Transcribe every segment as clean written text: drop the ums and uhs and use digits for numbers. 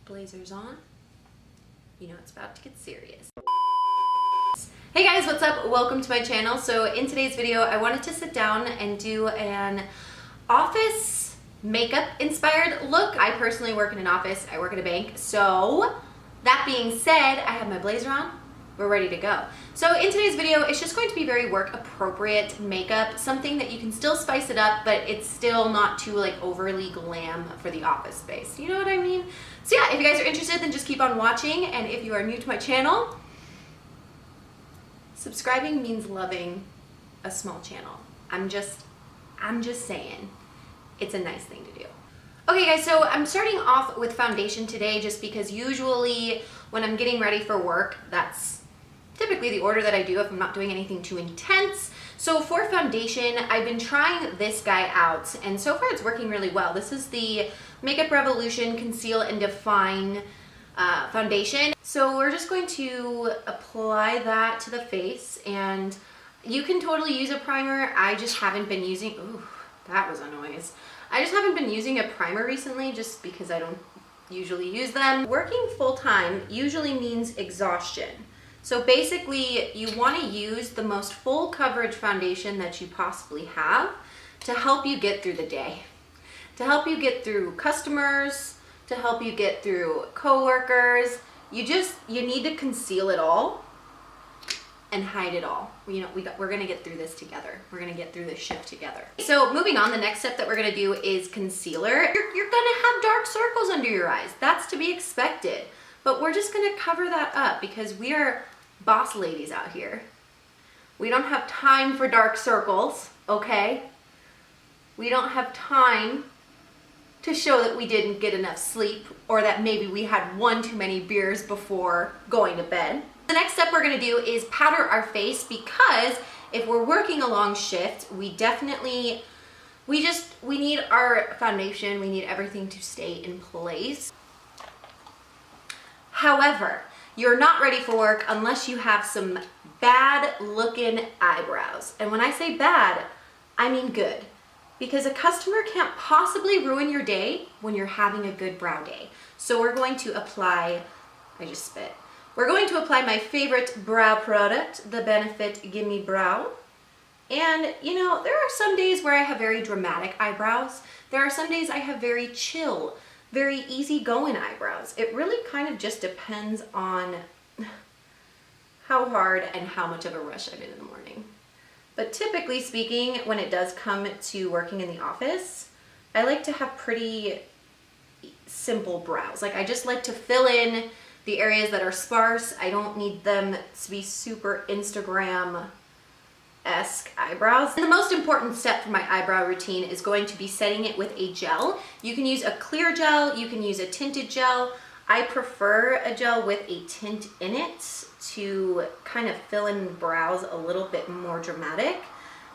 Blazers on. You know it's about to get serious. Hey guys, what's up? Welcome to my channel. So in today's video, I wanted to sit down and do an office makeup inspired look. I personally work in an office, I work at a bank. So that being said, I have my blazer on. We're ready to go. So in today's video, it's just going to be very work appropriate makeup, something that you can still spice it up, but it's still not too like overly glam for the office space. You know what I mean? So yeah, if you guys are interested, then just keep on watching. And if you are new to my channel, subscribing means loving a small channel. I'm just saying, it's a nice thing to do. Okay guys, so I'm starting off with foundation today just because usually when I'm getting ready for work, that's typically the order that I do if I'm not doing anything too intense. So for foundation, I've been trying this guy out and so far it's working really well. This is the Makeup Revolution Conceal and Define foundation. So we're just going to apply that to the face, and you can totally use a primer. I just haven't been using, ooh, that was a noise. I just haven't been using a primer recently just because I don't usually use them. Working full-time usually means exhaustion. So basically you want to use the most full coverage foundation that you possibly have to help you get through the day, to help you get through customers, to help you get through coworkers. You need to conceal it all and hide it all. You know, we're gonna get through this together. We're gonna get through this shift together. So moving on, the next step that we're gonna do is concealer. You're gonna have dark circles under your eyes. That's to be expected. But we're just gonna cover that up because we are boss ladies out here. We don't have time for dark circles, okay? We don't have time to show that we didn't get enough sleep or that maybe we had one too many beers before going to bed. The next step we're gonna do is powder our face because if we're working a long shift, we need our foundation, we need everything to stay in place. However, you're not ready for work unless you have some bad looking eyebrows. And when I say bad, I mean good. Because a customer can't possibly ruin your day when you're having a good brow day. So we're going to apply, I just spit. We're going to apply my favorite brow product, the Benefit Gimme Brow. And you know, there are some days where I have very dramatic eyebrows. There are some days I have very chill, very easygoing eyebrows. It really kind of just depends on how hard and how much of a rush I'm in the morning. But typically speaking, when it does come to working in the office, I like to have pretty simple brows. Like I just like to fill in the areas that are sparse. I don't need them to be super Instagram-esque eyebrows. And the most important step for my eyebrow routine is going to be setting it with a gel. You can use a clear gel, you can use a tinted gel. I prefer a gel with a tint in it to kind of fill in brows a little bit more dramatic.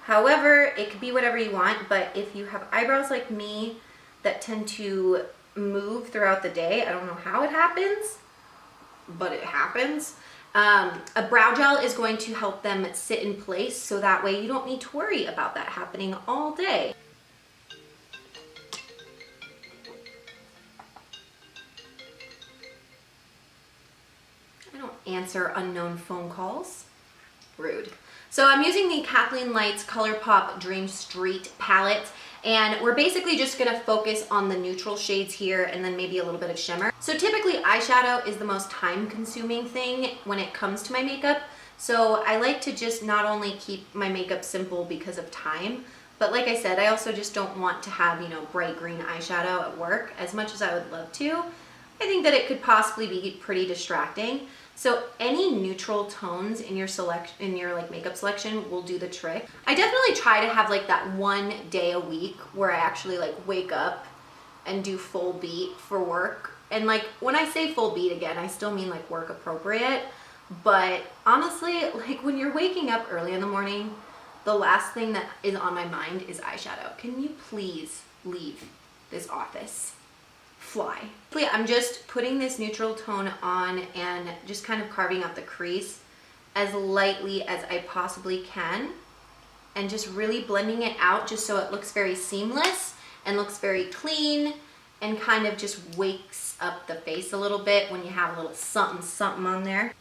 However, it could be whatever you want, but if you have eyebrows like me that tend to move throughout the day, I don't know how it happens, but it happens. A brow gel is going to help them sit in place so that way you don't need to worry about that happening all day. I don't answer unknown phone calls. Rude. So I'm using the Kathleen Lights ColourPop Dream Street palette, and we're basically just gonna focus on the neutral shades here and then maybe a little bit of shimmer. So typically eyeshadow is the most time-consuming thing when it comes to my makeup. So I like to just not only keep my makeup simple because of time, but like I said, I also just don't want to have, you know, bright green eyeshadow at work as much as I would love to. I think that it could possibly be pretty distracting. So any neutral tones in your like makeup selection will do the trick. I definitely try to have like that one day a week where I actually like wake up and do full beat for work. And like when I say full beat again, I still mean like work appropriate. But honestly, like when you're waking up early in the morning, the last thing that is on my mind is eyeshadow. Can you please leave this office? Fly. I'm just putting this neutral tone on and just kind of carving out the crease as lightly as I possibly can and just really blending it out just so it looks very seamless and looks very clean and kind of just wakes up the face a little bit when you have a little something something on there.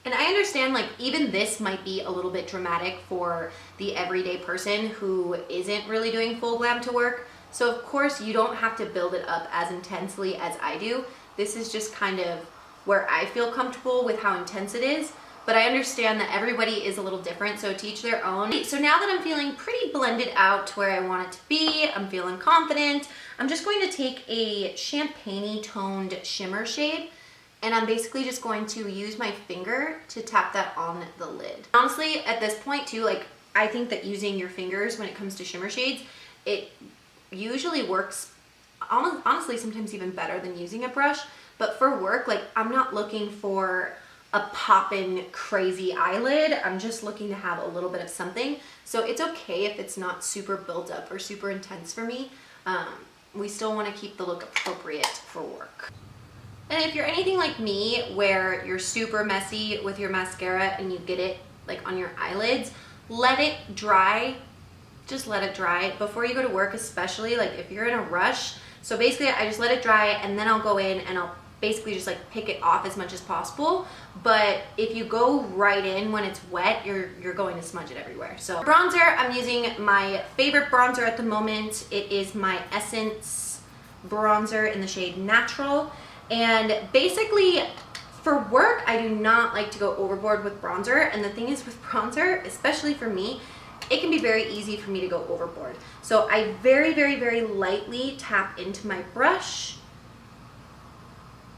And I understand, like, even this might be a little bit dramatic for the everyday person who isn't really doing full glam to work. So of course you don't have to build it up as intensely as I do. This is just kind of where I feel comfortable with how intense it is. But I understand that everybody is a little different, so to each their own. So now that I'm feeling pretty blended out to where I want it to be, I'm feeling confident, I'm just going to take a champagne-y toned shimmer shade, and I'm basically just going to use my finger to tap that on the lid. Honestly, at this point too, like, I think that using your fingers when it comes to shimmer shades, it usually works honestly sometimes even better than using a brush. But for work, like, I'm not looking for a poppin' crazy eyelid. I'm just looking to have a little bit of something. So it's okay if it's not super built up or super intense for me. We still want to keep the look appropriate for work. And if you're anything like me, where you're super messy with your mascara and you get it like on your eyelids, let it dry. Just let it dry before you go to work, especially like if you're in a rush. So basically I just let it dry and then I'll go in and I'll basically just like pick it off as much as possible. But if you go right in when it's wet, you're going to smudge it everywhere. So bronzer, I'm using my favorite bronzer at the moment. It is my Essence bronzer in the shade Natural. And basically for work, I do not like to go overboard with bronzer. And the thing is with bronzer, especially for me, it can be very easy for me to go overboard. So I very, very, very lightly tap into my brush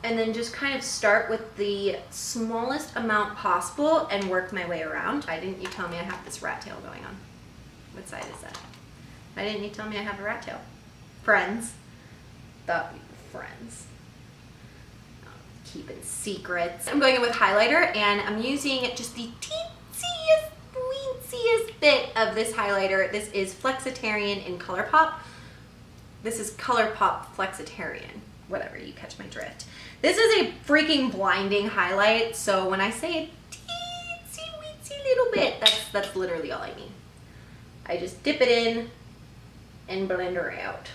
and then just kind of start with the smallest amount possible and work my way around. Why didn't you tell me I have this rat tail going on? What side is that? Why didn't you tell me I have a rat tail? Friends. Thought we were friends. Oh, keeping secrets. I'm going in with highlighter and I'm using just the teeniest, weetsiest bit of this highlighter. This is Flexitarian in ColourPop. This is ColourPop Flexitarian. Whatever, you catch my drift. This is a freaking blinding highlight, so when I say a teensy weensy little bit, that's literally all I mean. I just dip it in and blend her out.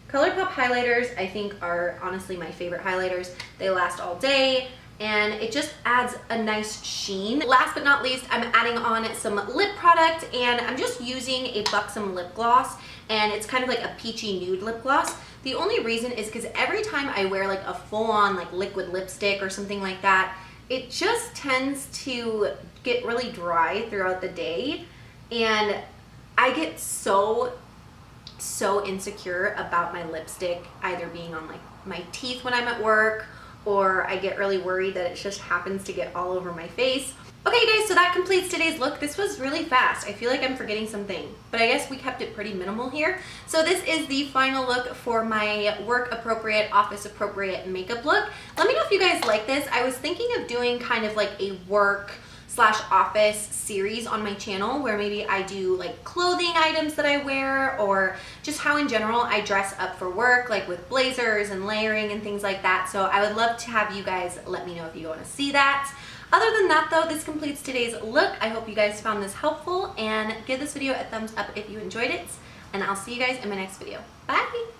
ColourPop highlighters, I think, are honestly my favorite highlighters. They last all day, and it just adds a nice sheen. Last but not least, I'm adding on some lip product, and I'm just using a Buxom lip gloss, and it's kind of like a peachy nude lip gloss. The only reason is because every time I wear like a full-on like liquid lipstick or something like that, it just tends to get really dry throughout the day, and I get so insecure about my lipstick either being on like my teeth when I'm at work, or I get really worried that it just happens to get all over my face. Okay guys, so that completes today's look. This was really fast. I feel like I'm forgetting something, but I guess we kept it pretty minimal here. So this is the final look for my work appropriate, office appropriate makeup look. Let me know if you guys like this. I was thinking of doing kind of like a work / office series on my channel where maybe I do like clothing items that I wear, or just how in general I dress up for work, like with blazers and layering and things like that. So I would love to have you guys let me know if you want to see that. Other than that though, this completes today's look. I hope you guys found this helpful, and give this video a thumbs up if you enjoyed it, and I'll see you guys in my next video. Bye!